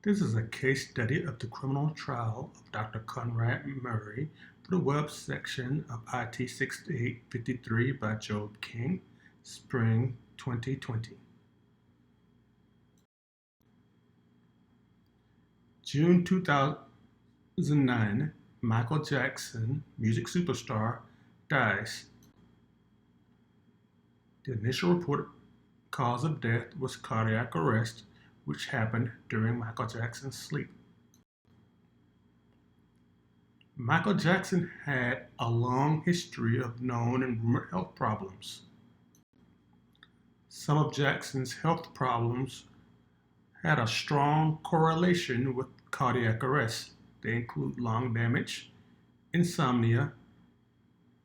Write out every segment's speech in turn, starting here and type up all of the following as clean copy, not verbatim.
This is a case study of the criminal trial of Dr. Conrad Murray for the web section of IT 6853 by Job King, Spring 2020. June 2009, Michael Jackson, music superstar, dies. The initial reported cause of death was cardiac arrest, which happened during Michael Jackson's sleep. Michael Jackson had a long history of known and rumored health problems. Some of Jackson's health problems had a strong correlation with cardiac arrest. They include lung damage, insomnia,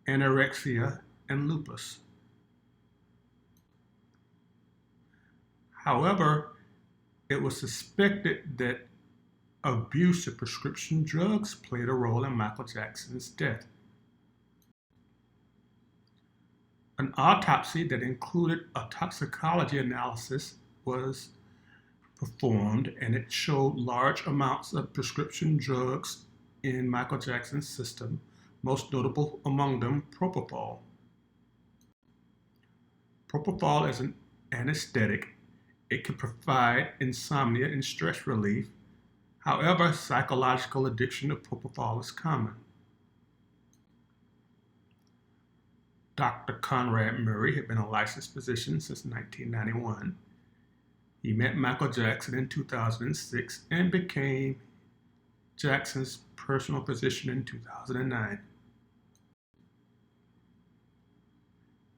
anorexia, and lupus. However, it was suspected that abuse of prescription drugs played a role in Michael Jackson's death. An autopsy that included a toxicology analysis was performed, and it showed large amounts of prescription drugs in Michael Jackson's system, most notable among them propofol. Propofol is an anesthetic. It can provide insomnia and stress relief. However, psychological addiction to propofol is common. Dr. Conrad Murray had been a licensed physician since 1991. He met Michael Jackson in 2006 and became Jackson's personal physician in 2009.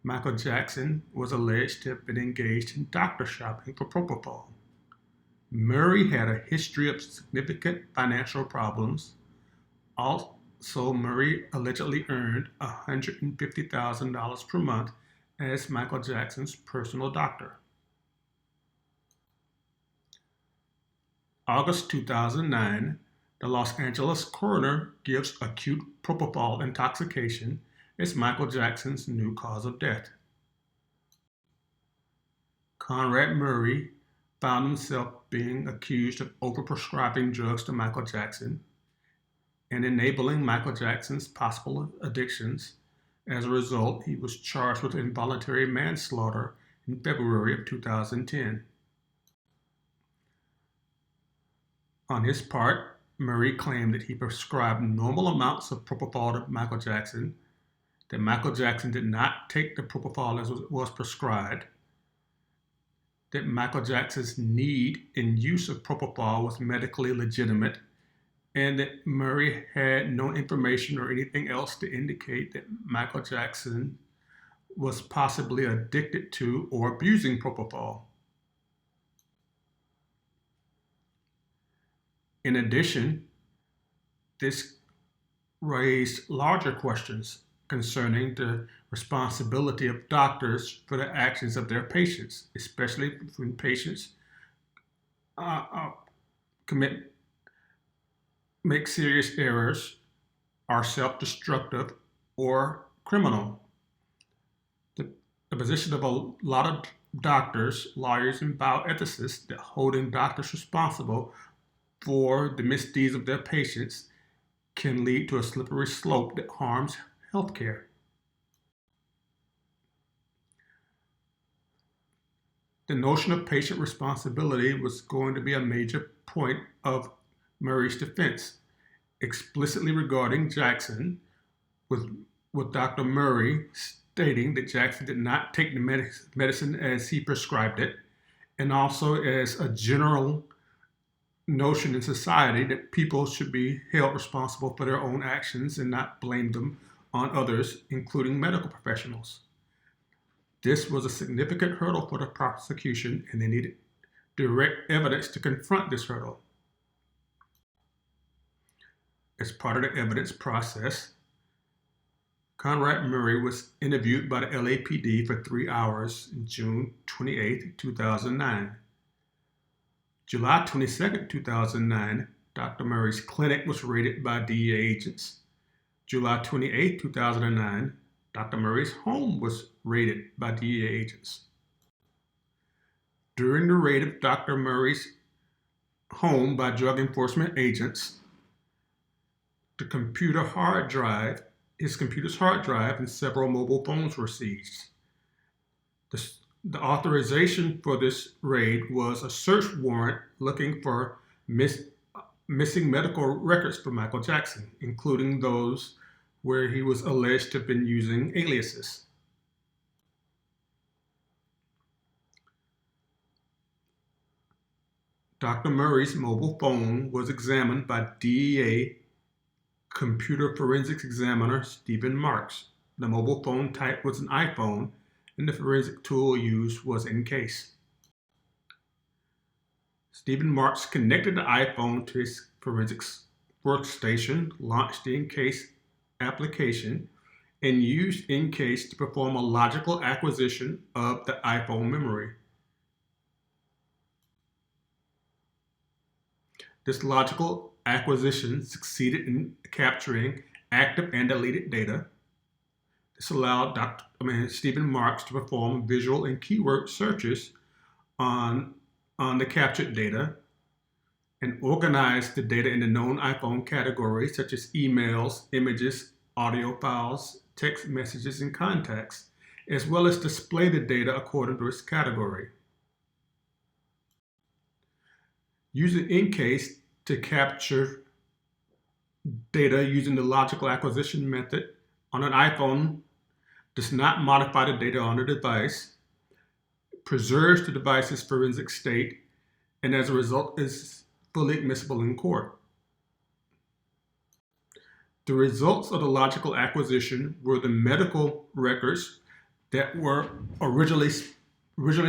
Michael Jackson was alleged to have been engaged in doctor shopping for propofol. Murray had a history of significant financial problems. Also, Murray allegedly earned $150,000 per month as Michael Jackson's personal doctor. August 2009, the Los Angeles coroner gives acute propofol intoxication as Michael Jackson's new cause of death. Conrad Murray found himself being accused of overprescribing drugs to Michael Jackson and enabling Michael Jackson's possible addictions. As a result, he was charged with involuntary manslaughter in February of 2010. On his part, Murray claimed that he prescribed normal amounts of propofol to Michael Jackson, that Michael Jackson did not take the propofol as was prescribed, that Michael Jackson's need and use of propofol was medically legitimate, and that Murray had no information or anything else to indicate that Michael Jackson was possibly addicted to or abusing propofol. In addition, this raised larger questions concerning the responsibility of doctors for the actions of their patients, especially when patients make serious errors, are self-destructive, or criminal. The position of a lot of doctors, lawyers, and bioethicists that holding doctors responsible for the misdeeds of their patients can lead to a slippery slope that harms healthcare. The notion of patient responsibility was going to be a major point of Murray's defense, explicitly regarding Jackson, with Dr. Murray stating that Jackson did not take the medicine as he prescribed it, and also as a general notion in society that people should be held responsible for their own actions and not blame them on others, including medical professionals. This was a significant hurdle for the prosecution, and they needed direct evidence to confront this hurdle. As part of the evidence process, Conrad Murray was interviewed by the LAPD for 3 hours on June 28, 2009. July 22, 2009, Dr. Murray's clinic was raided by DEA agents. July 28, 2009, Dr. Murray's home was raided by DEA agents. During the raid of Dr. Murray's home by drug enforcement agents. His computer's hard drive, and several mobile phones were seized. The authorization for this raid was a search warrant looking for missing medical records for Michael Jackson, including those where he was alleged to have been using aliases. Dr. Murray's mobile phone was examined by DEA computer forensics examiner Stephen Marks. The mobile phone type was an iPhone, and the forensic tool used was EnCase. Stephen Marks connected the iPhone to his forensics workstation, launched the EnCase application, and used EnCase to perform a logical acquisition of the iPhone memory. This logical acquisition succeeded in capturing active and deleted data. This allowed Stephen Marks to perform visual and keyword searches on the captured data and organize the data into known iPhone categories such as emails, images, audio files, text messages, and contacts, as well as display the data according to its category. Using EnCase to capture data using the logical acquisition method on an iPhone does not modify the data on the device, preserves the device's forensic state, and as a result is fully admissible in court. The results of the logical acquisition were the medical records that were originally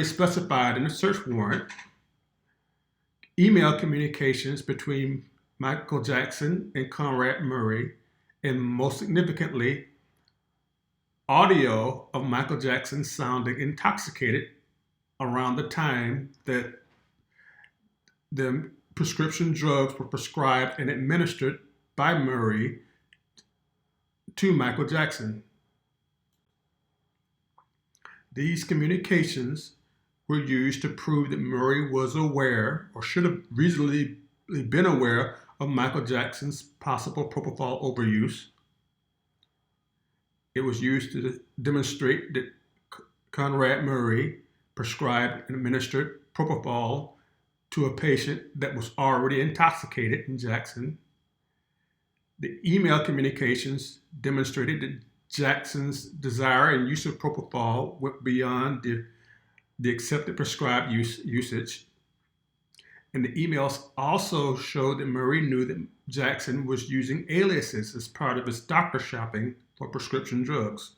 specified in the search warrant, email communications between Michael Jackson and Conrad Murray, and most significantly, audio of Michael Jackson sounding intoxicated around the time that the prescription drugs were prescribed and administered by Murray to Michael Jackson. These communications were used to prove that Murray was aware, or should have reasonably been aware, of Michael Jackson's possible propofol overuse. It was used to demonstrate that Conrad Murray prescribed and administered propofol to a patient that was already intoxicated in Jackson. The email communications demonstrated that Jackson's desire and use of propofol went beyond the accepted prescribed usage. And the emails also showed that Murray knew that Jackson was using aliases as part of his doctor shopping for prescription drugs.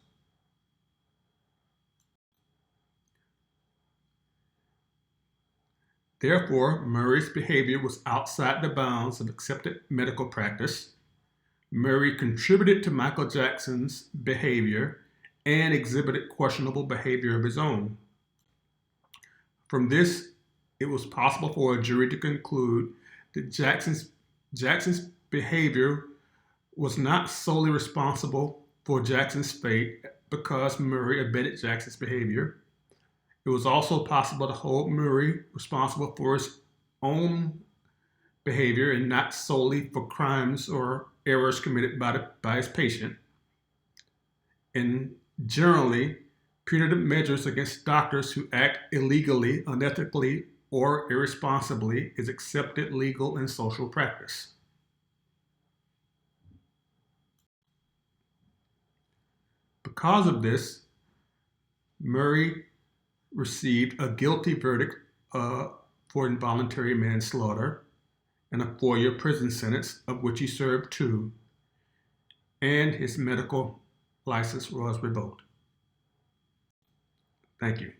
Therefore, Murray's behavior was outside the bounds of accepted medical practice. Murray contributed to Michael Jackson's behavior and exhibited questionable behavior of his own. From this, it was possible for a jury to conclude that Jackson's behavior was not solely responsible for Jackson's fate because Murray abetted Jackson's behavior. It was also possible to hold Murray responsible for his own behavior and not solely for crimes or errors committed by his patient. And generally, punitive measures against doctors who act illegally, unethically, or irresponsibly is accepted legal and social practice. Because of this, Murray received a guilty verdict for involuntary manslaughter and a 4-year prison sentence, of which he served 2, and his medical license was revoked. Thank you.